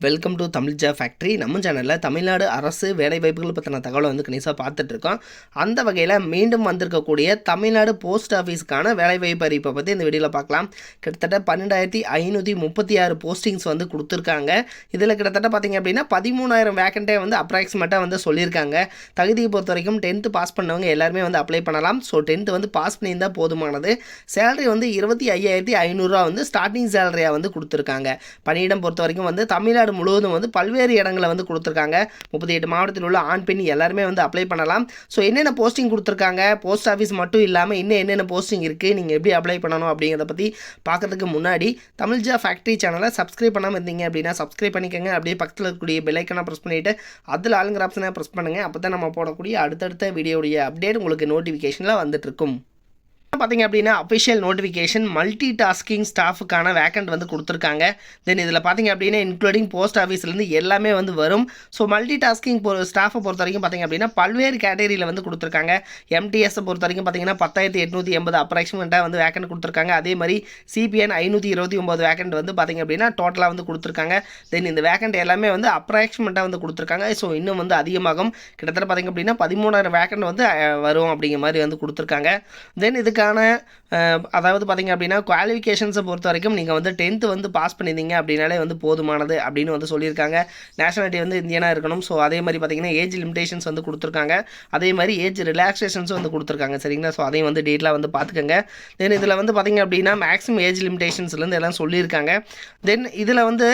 Welcome to Tamil job factory. நம்ம சேனலில் தமிழ்நாடு அரசு வேலைவாய்ப்புகள் பற்றின தகவலை வந்து கணிசாக பார்த்துட்ருக்கோம். அந்த வகையில் மீண்டும் வந்திருக்கக்கூடிய தமிழ்நாடு போஸ்ட் ஆஃபீஸுக்கான வேலைவாய்ப்பு அறிவிப்பை பற்றி இந்த வீடியோவில் பார்க்கலாம். கிட்டத்தட்ட 12,536 போஸ்டிங்ஸ் வந்து கொடுத்துருக்காங்க. இதில் கிட்டத்தட்ட பார்த்திங்க அப்படின்னா 13,000 வேக்கண்ட்டே வந்து அப்ராக்சிமேட்டாக வந்து சொல்லியிருக்காங்க. தகுதியை பொறுத்த வரைக்கும் 10th பாஸ் பண்ணவங்க எல்லாருமே வந்து அப்ளை பண்ணலாம். ஸோ 10th வந்து பாஸ் பண்ணியிருந்தால் போதுமானது. சேலரி வந்து 25,500 வந்து ஸ்டார்டிங் சேலரியாக வந்து கொடுத்துருக்காங்க. பணியிடம் பொறுத்த வரைக்கும் வந்து தமிழ்நாடு முழுவதும் வந்து பல்வேறு இடங்களை வந்து கொடுத்துருக்காங்க. 38 மாவட்டத்தில் உள்ள ஆண் பெண் எல்லாருமே வந்து அப்ளை பண்ணலாம். ஸோ என்னென்ன போஸ்டிங் கொடுத்துருக்காங்க, போஸ்ட் ஆஃபீஸ் மட்டும் இல்லாமல் இன்னும் என்னென்ன போஸ்டிங் இருக்குது, நீங்கள் எப்படி அப்ளை பண்ணணும் அப்படிங்கிறத பற்றி பார்க்கறதுக்கு முன்னாடி தமிழ் ஜாப் ஃபேக்ட்ரி சேனலை சப்ஸ்கிரைப் பண்ணாமல் இருந்தீங்க அப்படின்னா சப்ஸ்கிரைப் பண்ணிக்கோங்க. அப்படியே பக்கத்தில் இருக்கக்கூடிய பெல் ஐக்கனை ப்ரெஸ் பண்ணிவிட்டு அதில் ஆளுங்கிற ஆப்ஷனை ப்ரெஸ் பண்ணுங்கள். அப்போ தான் நம்ம போடக்கூடிய அடுத்தடுத்த வீடியோடைய அப்டேட் உங்களுக்கு நோட்டிஃபிகேஷனில் வந்துட்டுருக்கும். பார்த்திங்க அப்படின்னா அஃபிஷியல் நோட்டிஃபிகேஷன் மல்டி டாஸ்கிங் ஸ்டாஃபுக்கான வேக்கண்ட் வந்து கொடுத்துருக்காங்க. தென் இதில் பார்த்திங்க அப்படின்னா இன்க்ளூடிங் போஸ்ட் ஆஃபீஸ்லேருந்து எல்லாமே வந்து வரும். ஸோ மல்டி டாஸ்கிங் ஸ்டாஃபை பொறுத்த வரைக்கும் பார்த்திங்க அப்படின்னா பல்வேறு கேட்டகரியில் வந்து கொடுத்துருக்காங்க. எம்டிஎஸை பொறுத்த வரைக்கும் பார்த்திங்கன்னா 10,880 அப்ராக்சிமேட்டாக வந்து வேக்கண்ட் கொடுத்துருக்காங்க. அதே மாதிரி சிபிஎன் 529 வேக்கண்ட் வந்து பார்த்திங்க அப்படின்னா டோட்டலாக வந்து கொடுத்துருக்காங்க. தென் இந்த வேக்கண்ட் எல்லாமே வந்து அப்ராக்சிமேட்டாக வந்து கொடுத்துருக்காங்க. ஸோ இன்னும் வந்து அதிகமாகும். கிட்டத்தட்ட பார்த்திங்க அப்படின்னா 13,000 வேக்கண்ட் வந்து வரும் அப்படிங்கிற மாதிரி வந்து கொடுத்துருக்காங்க. தென் இதுக்கான அதாவது பார்த்திங்க அப்படின்னா குவாலிஃபிகேஷன்ஸை பொறுத்த வரைக்கும் நீங்கள் வந்து 10th வந்து பாஸ் பண்ணியிருந்தீங்க அப்படின்னாலே வந்து போதுமானது அப்படின்னு வந்து சொல்லியிருக்காங்க. நேஷனாலிட்டி வந்து இந்தியனாக இருக்கணும். ஸோ அதே மாதிரி பார்த்திங்கன்னா ஏஜ் லிமிடேஷன்ஸ் வந்து கொடுத்துருக்காங்க. அதே மாதிரி ஏஜ் ரிலாக்ஸேஷன்ஸும் வந்து கொடுத்துருக்காங்க. சரிங்களா? ஸோ அதையும் வந்து டீட்டெயிலாக வந்து பார்த்துக்கோங்க. தென் இதில் வந்து பார்த்திங்க அப்படின்னா மேக்ஸிமம் ஏஜ் லிமிடேஷன்ஸ்லேருந்து எல்லாம் சொல்லியிருக்காங்க. தென் இதில் வந்து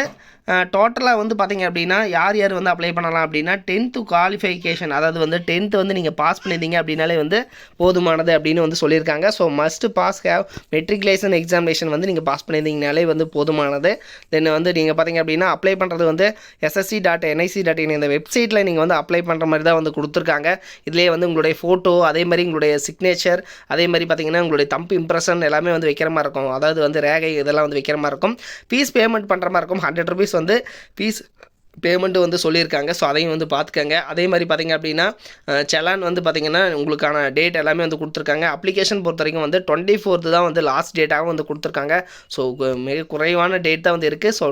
டோட்டலாக வந்து பார்த்திங்க அப்படின்னா யார் யார் வந்து அப்ளை பண்ணலாம் அப்படின்னா 10th குவாலிஃபிகேஷன், அதாவது வந்து 10th வந்து நீங்கள் பாஸ் பண்ணியிருந்தீங்க அப்படின்னாலே வந்து போதுமானது அப்படின்னு வந்து சொல்லியிருக்காங்க. So must pass have matriculation examination வந்து நீங்கள் பாஸ் பண்ணியிருந்தீங்கனாலே வந்து போதுமானது. தென் வந்து நீங்கள் பார்த்திங்க அப்படின்னா அப்ளை பண்ணுறது வந்து ssc.nic.in இந்த வெப்சைட்டில் நீங்கள் வந்து அப்ளை பண்ணுற மாதிரி தான் வந்து கொடுத்துருக்காங்க. இதிலே வந்து உங்களுடைய ஃபோட்டோ, அதே மாதிரி உங்களுடைய சிக்னேச்சர், அதே மாதிரி பார்த்திங்கன்னா உங்களுடைய தம்பு இம்ப்ரெஷன் எல்லாமே வந்து வைக்கிற மாதிரி இருக்கும். அதாவது வந்து ரேகை இதெல்லாம் வந்து வைக்கிற மாதிரி இருக்கும். ஃபீஸ் பேமெண்ட் பண்ணுற மாதிரி இருக்கும். 100 rupees வந்து ஃபீஸ் பேமெண்ட்டு வந்து சொல்லியிருக்காங்க. ஸோ அதையும் வந்து பார்த்துக்கங்க. அதே மாதிரி பார்த்திங்க அப்படின்னா செலான் வந்து பார்த்திங்கன்னா உங்களுக்கான டேட் எல்லாமே வந்து கொடுத்துருக்காங்க. அப்ளிகேஷன் பொறுத்த வரைக்கும் வந்து 24th தான் வந்து லாஸ்ட் டேட்டாகவும் வந்து கொடுத்துருக்காங்க. ஸோ மிக குறைவான டேட் தான் வந்து இருக்குது. ஸோ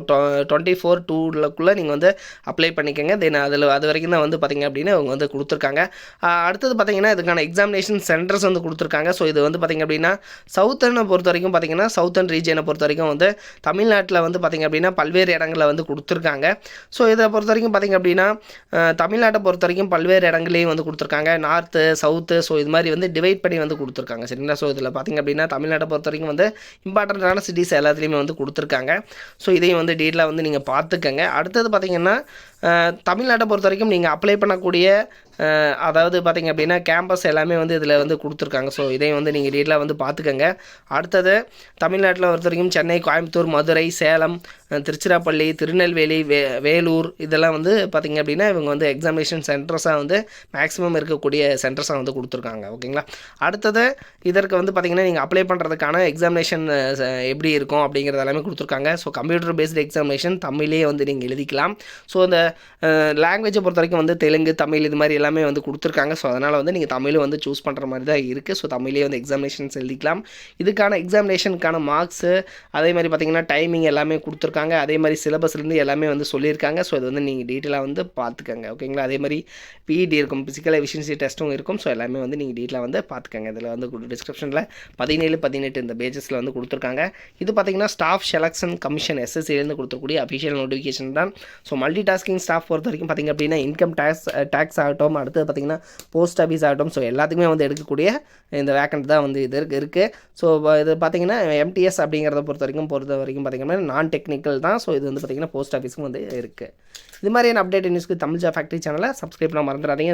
24/2க்குள்ளே நீங்கள் வந்து அப்ளை பண்ணிக்கோங்க. தென் அது வரைக்கும் தான் வந்து பார்த்திங்க அப்படின்னா அவங்க வந்து கொடுத்துருக்காங்க. அடுத்தது பார்த்திங்கன்னா இதுக்கான எக்ஸாமினேஷன் சென்டர்ஸ் வந்து கொடுத்துருக்காங்க. ஸோ இது வந்து பார்த்திங்க அப்படின்னா சவுத்தர்னை பொறுத்த வரைக்கும் பார்த்திங்கன்னா சவுத்தர்ன் ரீஜனை பொறுத்த வரைக்கும் வந்து தமிழ்நாட்டில் வந்து பார்த்திங்க அப்படின்னா பல்வேறு இடங்களில் வந்து கொடுத்துருக்காங்க. ஸோ இதை பொறுத்த வரைக்கும் பார்த்திங்க அப்படின்னா தமிழ்நாட்டை பொறுத்த வரைக்கும் பல்வேறு இடங்களையும் வந்து கொடுத்துருக்காங்க. நார்த்து, சவுத்து, ஸோ இது மாதிரி வந்து டிவைட் பண்ணி வந்து கொடுத்துருக்காங்க. சரிங்களா? ஸோ இதில் பார்த்திங்க அப்படின்னா தமிழ்நாட்டை பொறுத்த வரைக்கும் வந்து இம்பார்ட்டண்ட்டான சிட்டிஸ் எல்லாத்துலேயுமே வந்து கொடுத்துருக்காங்க. ஸோ இதையும் வந்து டீட்டெயிலாக வந்து நீங்கள் பார்த்துக்கங்க. அடுத்தது பார்த்திங்கன்னா தமிழ்நாட்டை பொறுத்த வரைக்கும் நீங்கள் அப்ளை பண்ணக்கூடிய அதாவது பார்த்திங்க அப்படின்னா கேம்பஸ் எல்லாமே வந்து இதில் வந்து கொடுத்துருக்காங்க. ஸோ இதையும் வந்து நீங்கள் டீட்டெயிலாக வந்து பார்த்துக்கங்க. அடுத்தது தமிழ்நாட்டில் பொறுத்த வரைக்கும் சென்னை, கோயம்புத்தூர், மதுரை, சேலம், திருச்சிராப்பள்ளி, திருநெல்வேலி, வேலூர் இதெல்லாம் வந்து பார்த்திங்க அப்படின்னா இவங்க வந்து எக்ஸாமினேஷன் சென்டர்ஸாக வந்து மேக்ஸிமம் இருக்கக்கூடிய சென்டர்ஸாக வந்து கொடுத்துருக்காங்க. ஓகேங்களா? அடுத்தது இதற்கு வந்து பார்த்திங்கன்னா நீங்கள் அப்ளை பண்ணுறதுக்கான எக்ஸாமினேஷன் எப்படி இருக்கும் அப்படிங்கிறது எல்லாமே கொடுத்துருக்காங்க. ஸோ கம்ப்யூட்டர் பேஸ்டு எக்ஸாமினேஷன் தமிழே வந்து நீங்கள் எழுதிக்கலாம். ஸோ இந்த லாங்குவேஜை பொறுத்த வரைக்கும் வந்து தெலுங்கு, தமிழ் இது மாதிரி எல்லாமே வந்து கொடுத்துருக்காங்க. ஸோ அதனால் வந்து நீங்கள் தமிழும் வந்து சூஸ் பண்ணுற மாதிரி தான் இருக்குது. ஸோ தமிழே வந்து எக்ஸாமினேஷன்ஸ் எழுதிக்கலாம். இதுக்கான எக்ஸாமினேஷனுக்கான மார்க்ஸு, அதே மாதிரி பார்த்திங்கன்னா டைமிங் எல்லாமே கொடுத்துருக்காங்க. அதே மாதிரி சிலபஸ்லேருந்து எல்லாமே வந்து சொல்லியிருக்காங்க. ஸோ இது வந்து நீங்கள் டீட்டெயிலாக வந்து பார்த்துக்கங்க. ஓகேங்களா? அதே மாதிரி பிஇடி இருக்கும், ஃபிசிக்கல் எஃபிஷியன்சி டெஸ்ட்டும் இருக்கும். ஸோ எல்லாமே வந்து நீங்கள் டீட்டெயிலாக வந்து பார்த்துக்கங்க. இதில் வந்து டிஸ்கிரிப்ஷனில் 17, 18 இந்த பேஜஸில் வந்து கொடுத்துருக்காங்க. இது பார்த்திங்கன்னா ஸ்டாஃப் செலக்ஷன் கமிஷன் SSC கொடுத்துருக்கூடிய அஃபிஷியல் நோட்டிஃபிகேஷன் தான். ஸோ மல்டி டாஸ்கிங் ஸ்டாஃப் பொறுத்த வரைக்கும் பார்த்திங்க அப்படின்னா இன்கம் டேக்ஸ் ஆகட்டும், அடுத்தது பார்த்திங்கன்னா போஸ்ட் ஆஃபீஸ் ஆகட்டும், ஸோ எல்லாத்துக்குமே வந்து எடுக்கக்கூடிய இந்த வேக்கண்ட் தான் வந்து இது இருக்குது. ஸோ இது பார்த்திங்கன்னா MTS அப்படிங்கிறத பொறுத்த வரைக்கும் பார்த்திங்கன்னா நான் டெக்னிக்கல் தான். ஸோ இது வந்து பார்த்திங்கன்னா போஸ்ட் ஆஃபீஸுக்கும் வந்து இருக்குது. இது மாதிரியான அப்டேட் நியூஸ்க்கு தமிழ் ஜாப் ஃபேக்ட்ரி சேனலை சப்ஸ்கிரைப் பண்ண மறந்துடாதீங்க.